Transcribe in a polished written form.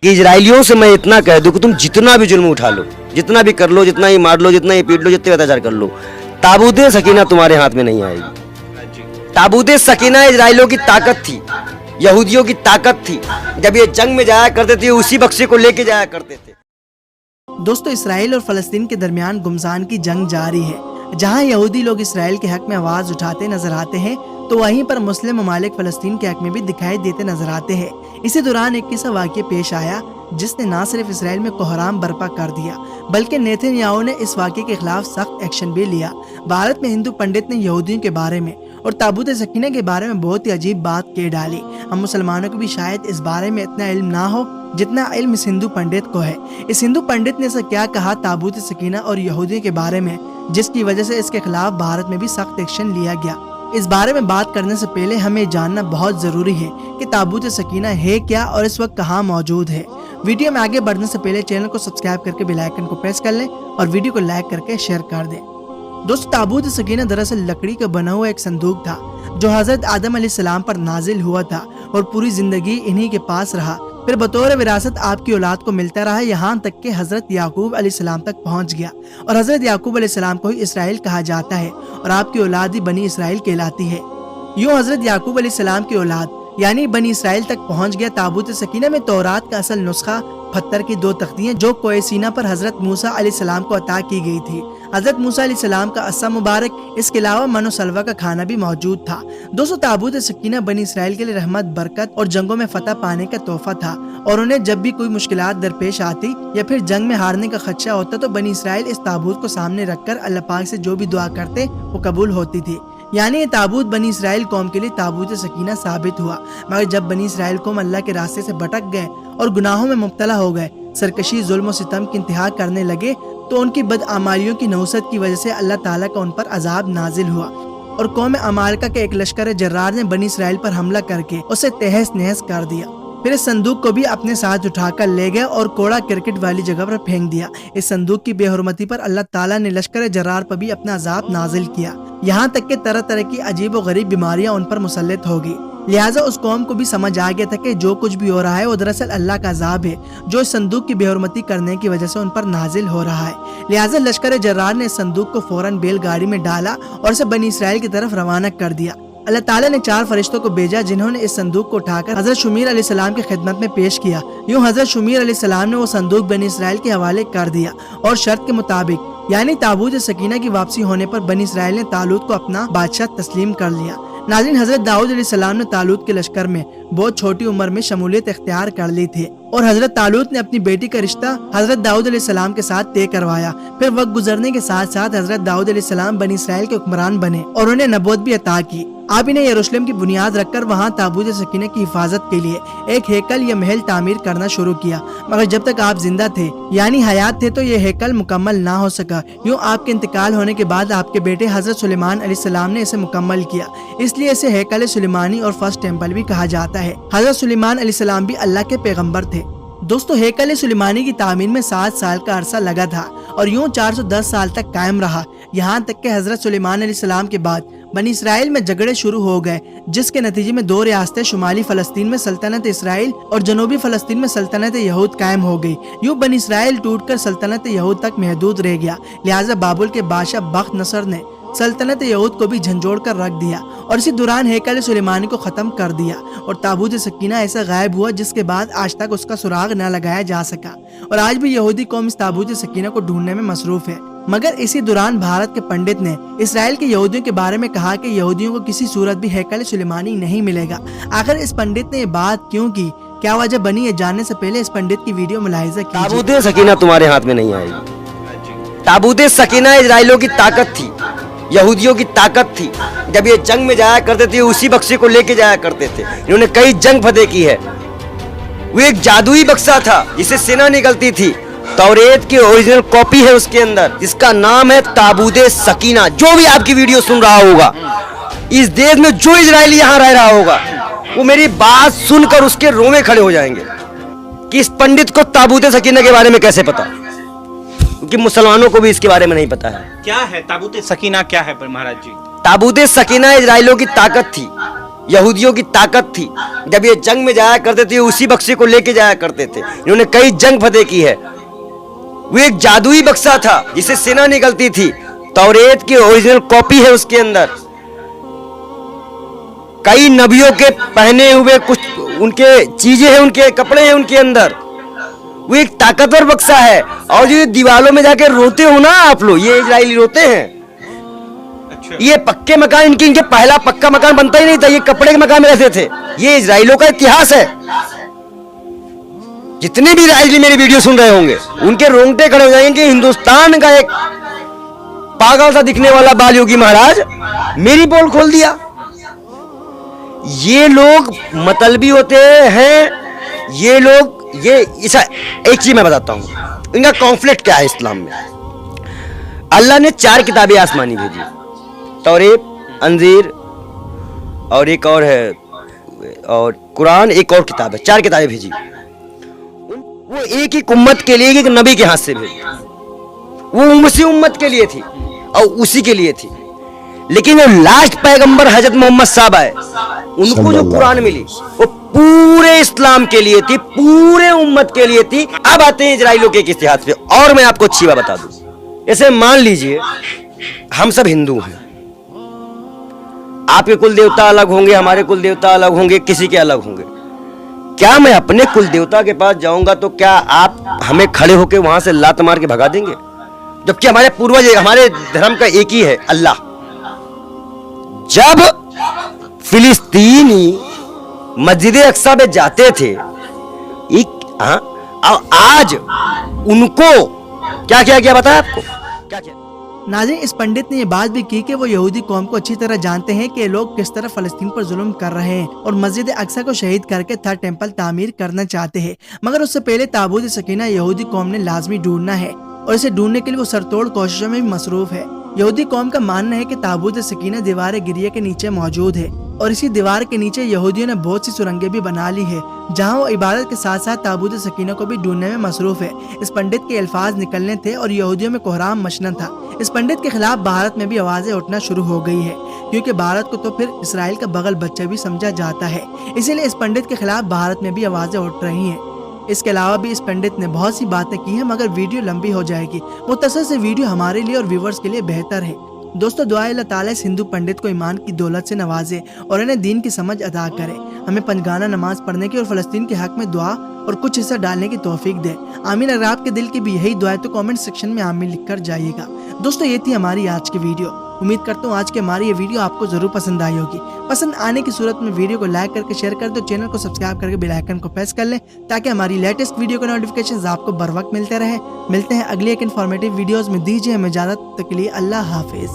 कि इजराइलियों से मैं इतना कह दूं कि तुम जितना भी जुल्म उठा लो, जितना भी कर लो, जितना ही मार लो, जितना ही पीट लो, जितने अत्याचार कर लो, ताबूत सकीना तुम्हारे हाथ में नहीं आएगी। ताबूत सकीना इजराइलियों की ताकत थी, यहूदियों की ताकत थी। जब ये जंग में जाया करते थे उसी बक्से को लेके जाया करते थे। दोस्तों, इसराइल और फलस्तीन के दरमियान गुमसान की जंग जारी है। जहां यहूदी लोग इसराइल के हक में आवाज उठाते नजर आते हैं तो वहीं पर मुस्लिम ममालिक फलस्तीन के हक में भी दिखाई देते नजर आते हैं। इसी दौरान एक किस्सा वाक़या पेश आया जिसने न सिर्फ इसराइल में कोहराम बर्पा कर दिया बल्कि नेतन्याहू ने इस वाक़ये के खिलाफ सख्त एक्शन भी लिया। भारत में हिंदू पंडित ने यहूदियों के बारे में और ताबूत सकीना के बारे में बहुत ही अजीब बात कह डाली। हम मुसलमानों को भी शायद इस बारे में इतना इल्म ना हो जितना इल्म इस हिंदू पंडित को है। इस हिंदू पंडित ने ऐसा क्या कहा ताबूत सकीना और यहूदियों के बारे में जिसकी वजह से इसके खिलाफ भारत में भी सख्त एक्शन लिया गया। इस बारे में बात करने से पहले हमें जानना बहुत जरूरी है कि ताबूत सकीना है क्या और इस वक्त कहाँ मौजूद है। वीडियो में आगे बढ़ने से पहले चैनल को सब्सक्राइब करके बेल आइकन को प्रेस कर लें और वीडियो को लाइक करके शेयर कर दें। दोस्तों, ताबूत सकीना दरअसल लकड़ी का बना हुआ एक संदूक था जो हजरत आदम अलैहिस्सलाम पर नाजिल हुआ था और पूरी जिंदगी इन्हीं के पास रहा। फिर बतौर विरासत आपकी औलाद को मिलता रहा, यहाँ तक कि हजरत याकूब अलैहिस्सलाम तक पहुँच गया और हजरत याकूब अलैहिस्सलाम को ही इसराइल कहा जाता है और आपकी औलाद ही बनी इसराइल कहलाती है। यूँ हजरत याकूब अलैहिस्सलाम की औलाद यानी बनी इसराइल तक पहुँच गया। ताबूत सकीना में तौरात का असल नुस्खा पत्थर की 2 तख्तियां जो कोहे सीना पर हजरत मूसा अलैहिस्सलाम को अता की गई थी। हजरत मूसा अलैहिस्सलाम का अस्सा मुबारक, इसके अलावा मनो सलवा का खाना भी मौजूद था। दोस्तों, ताबूत सकीना बनी इसराइल के लिए रहमत, बरकत और जंगों में फतह पाने का तोहफा था और उन्हें जब भी कोई मुश्किलात दरपेश आती या फिर जंग में हारने का खदशा होता तो बनी इसराइल इस ताबूत को सामने रखकर अल्लाह पाक से जो भी दुआ करते वो कबूल होती थी। यानी ये ताबूत बनी इसराइल कौम के लिए ताबूत सकीना साबित हुआ। मगर जब बनी इसराइल कौम अल्लाह के रास्ते से भटक गए और गुनाहों में मुब्तला हो गए, सरकशी, जुल्म और सितम की इंतहा करने लगे तो उनकी बदआमालियों की नौसत की वजह से अल्लाह ताला का उन पर अजाब नाजिल हुआ और कौम अमालका के एक लश्कर जर्रार ने बनी इसराइल पर हमला करके उसे तहस नहस कर दिया। फिर इस संदूक को भी अपने साथ उठाकर ले गए और कोड़ा क्रिकेट वाली जगह पर फेंक दिया। इस संदूक की बेहुरमती पर अल्लाह ताला ने लश्कर जर्रार पर भी अपना अजाब नाजिल किया, यहाँ तक कि तरह तरह की अजीब और गरीब बीमारियां उन पर मुसल्लत हो गई। लिहाजा उस कौम को भी समझ आ गया था कि जो कुछ भी हो रहा है वो दरअसल अल्लाह का अजाब है जो इस संदूक की बेहुरमती करने की वजह से उन पर नाजिल हो रहा है। लिहाजा लश्कर जर्रार ने इस संदूक को फौरन बैलगाड़ी में डाला और इसे बनी इसराइल की तरफ रवाना कर दिया। अल्लाह ताला ने 4 फरिश्तों को भेजा जिन्होंने इस संदूक को उठाकर हजरत शुमीर अलैहिस्सलाम की खिदमत में पेश किया। यूँ हजरत शुमीर अलैहिस्सलाम ने वो संदूक बनी इसराइल के हवाले कर दिया और शर्त के मुताबिक यानी ताबूत सकीना की वापसी होने पर बनी इसराइल ने तालूत को अपना बादशाह तस्लीम कर लिया। नाज़रीन, हजरत दाऊद अलैहिस्सलाम ने तालूत के लश्कर में बहुत छोटी उम्र में शमूलियत इख्तियार कर ली थी और हजरत तालूत ने अपनी बेटी का रिश्ता हजरत दाऊद अलैहिस्सलाम के साथ तय करवाया। फिर वक्त गुजरने के साथ साथ हजरत दाऊद अलैहिस्सलाम बनी इसराइल के हुक्मरान बने और उन्हें नबूवत भी अता की। आप इन्हें यरूशलेम की बुनियाद रखकर वहाँ ताबूत सकीना की हिफाजत के लिए एक हेकल या महल तामीर करना शुरू किया। मगर जब तक आप जिंदा थे यानी हयात थे तो ये हेकल मुकम्मल ना हो सका। यूँ आपके इंतकाल होने के बाद आपके बेटे हजरत सुलेमान अलैहिस्सलाम ने इसे मुकम्मल किया, इसलिए इसे हेकल सुलेमानी और फर्स्ट टेम्पल भी कहा जाता है। हजरत सुलेमान अलैहिस्सलाम भी अल्लाह के पैगम्बर थे। दोस्तों, हेकल सुलेमानी की तामीर में 7 साल का अरसा लगा था और यूँ 410 साल तक कायम रहा, यहाँ तक कि हजरत सुलेमान अलैहिस्सलाम के बाद बनी इसराइल में झगड़े शुरू हो गए जिसके नतीजे में 2 रियासतें शुमाली फलस्तीन में सल्तनत इसराइल और जनूबी फलस्तीन में सल्तनत यहूद कायम हो गई। यूँ बनी इसराइल टूटकर सल्तनत यहूद तक महदूद रह गया। लिहाजा बाबुल के बादशाह बख्त नसर ने सल्तनत यहूद को भी झंझोड़ कर रख दिया और इसी दौरान हेकल सुलेमानी को खत्म कर दिया और ताबूत सकीना ऐसा गायब हुआ जिसके बाद आज तक उसका सुराग न लगाया जा सका और आज भी यहूदी कौम इस ताबूत सकीना को ढूंढने में मसरूफ है। मगर इसी दौरान भारत के पंडित ने इसराइल के यहूदियों के बारे में कहा कि यहूदियों को किसी सूरत भी हेकल सुलेमानी नहीं मिलेगा। आखिर इस पंडित ने ये बात क्यों की, क्या वजह बनी, ये जानने से पहले इस पंडित की वीडियो मुलाहिजा कीजिए। ताबूत सकीना तुम्हारे हाथ में नहीं आएगी। ताबूत सकीना इजराइलियों की ताकत थी, यहूदियों की ताकत थी। जब ये जंग में जाया करते थे उसी बक्से को लेके जाया करते थे। इन्होंने कई जंग फतेह की है। वो एक जादुई बक्सा था जिसे सेना निकलती थी। तौरेत की ओरिजिनल कॉपी है उसके अंदर जिसका नाम है ताबूत सकीना। जो भी आपकी वीडियो सुन रहा होगा, इस देश में जो इजरायली यहाँ रह रहा होगा, वो मेरी बात सुनकर उसके रोमे खड़े हो जाएंगे कि इस पंडित को ताबूत सकीना के बारे में कैसे पता, क्योंकि मुसलमानों को भी इसके बारे में नहीं पता है। क्या है ताबूत सकीना, क्या है महाराज जी? ताबूत सकीना इजराइलियों की ताकत थी, यहूदियों की ताकत थी। जब ये जंग में जाया करते थे उसी बक्से को लेके जाया करते थे। इन्होंने कई जंग फतेह की है। वो एक जादुई बक्सा था जिससे सेना निकलती थी। तौरेत की ओरिजिनल कॉपी है उसके अंदर। कई नबियों के पहने हुए कुछ उनके चीजें हैं, उनके कपड़े हैं उनके अंदर। वो एक ताकतवर बक्सा है। और जो दीवारों में जाके रोते हो ना आप लोग, ये इजरायली रोते हैं। ये पक्के मकान इनके पहला पक्का मकान बनता ही नहीं था, ये कपड़े के मकान में रहते थे। ये इजराइलियों का इतिहास है। जितने भी इजरायली मेरी वीडियो सुन रहे होंगे उनके रोंगटे खड़े हो जाएंगे कि हिंदुस्तान का एक पागल सा दिखने वाला बाल योगी महाराज मेरी पोल खोल दिया। ये लोग मतलबी होते हैं। ये लोग ये ऐसा एक चीज मैं बताता हूं, इनका कॉन्फ्लिक्ट क्या है इस्लाम में। अल्लाह ने 4 किताबें आसमानी भेजी, तौरेत, अंजीर और एक और है, और कुरान, एक और किताब है। 4 किताबें भेजी। वो एक ही उम्मत के लिए, एक नबी के हाथ से भेजी। वो उसी उम्मत के लिए थी और उसी के लिए थी। लेकिन जो लास्ट पैगंबर हजरत मोहम्मद साहब आए, उनको जो कुरान मिली वो पूरे इस्लाम के लिए थी, पूरे उम्मत के लिए थी। अब आते हैं इजराइलियों के इतिहास पे। और मैं आपको अच्छी बात बता दूं, जैसे मान लीजिए हम सब हिंदू हैं, आपके कुल देवता अलग होंगे, हमारे कुल देवता अलग होंगे, किसी के अलग होंगे। क्या मैं अपने कुल देवता के पास जाऊंगा तो क्या आप हमें खड़े होकर वहां से लात मार के भगा देंगे? जबकि हमारे पूर्वज, हमारे धर्म का एक ही है, अल्लाह। जब फिलिस्तीनी मस्जिद अक्सा में जाते थे, आज उनको क्या किया गया बताया आपको? क्या किया? नाज़रीन, इस पंडित ने ये बात भी की कि वो यहूदी कौम को अच्छी तरह जानते हैं कि ये लोग किस तरह फलस्तीन पर जुल्म कर रहे हैं और मस्जिद अक्सा को शहीद करके थर्ड टेंपल तामीर करना चाहते हैं। मगर उससे पहले ताबूत सकीना यहूदी कौम ने लाजमी ढूंढना है और इसे ढूंढने के लिए वो सरतोड़ कोशिशों में भी मसरूफ है। यहूदी कौम का मानना है कि ताबूत सकीना दीवार गिरिया के नीचे मौजूद है और इसी दीवार के नीचे यहूदियों ने बहुत सी सुरंगें भी बना ली है, जहां वो इबादत के साथ साथ ताबूत सकीना को भी ढूंढने में मसरूफ है। इस पंडित के अल्फाज निकलने थे और यहूदियों में कोहराम मचना था। इस पंडित के खिलाफ भारत में भी आवाजें उठना शुरू हो गई है, क्योंकि भारत को तो फिर इसराइल का बगल बच्चा भी समझा जाता है। इसीलिए इस पंडित के खिलाफ भारत में भी आवाजें उठ रही हैं। इसके अलावा भी इस पंडित ने बहुत सी बातें की हैं, मगर वीडियो लंबी हो जाएगी। मुख्तसर से वीडियो हमारे लिए और व्यूवर्स के लिए बेहतर है। दोस्तों, दुआ अल्लाह ताला इस हिंदू पंडित को ईमान की दौलत से नवाजे और इन्हें दीन की समझ अदा करे। हमें पंजगाना नमाज पढ़ने की और फलस्तीन के हक में दुआ और कुछ हिस्सा डालने की तौफीक दे। आमीन। अगर आपके दिल की भी यही दुआ है तो कमेंट सेक्शन में आमीन लिखकर जाइएगा। दोस्तों, ये थी हमारी आज की वीडियो। उम्मीद करता हूँ आज की हमारी ये वीडियो आपको जरूर पसंद आई होगी। पसंद आने की सूरत में वीडियो को लाइक करके शेयर कर दो, चैनल को सब्सक्राइब करके बेल आइकन को प्रेस कर लें ताकि हमारी लेटेस्ट वीडियो के नोटिफिकेशन आपको बर वक्त मिलते रहे। मिलते हैं अगली एक इन्फॉर्मेटिव वीडियोज में। दीजिए हमें इजाजत, तक के लिए अल्लाह हाफिज।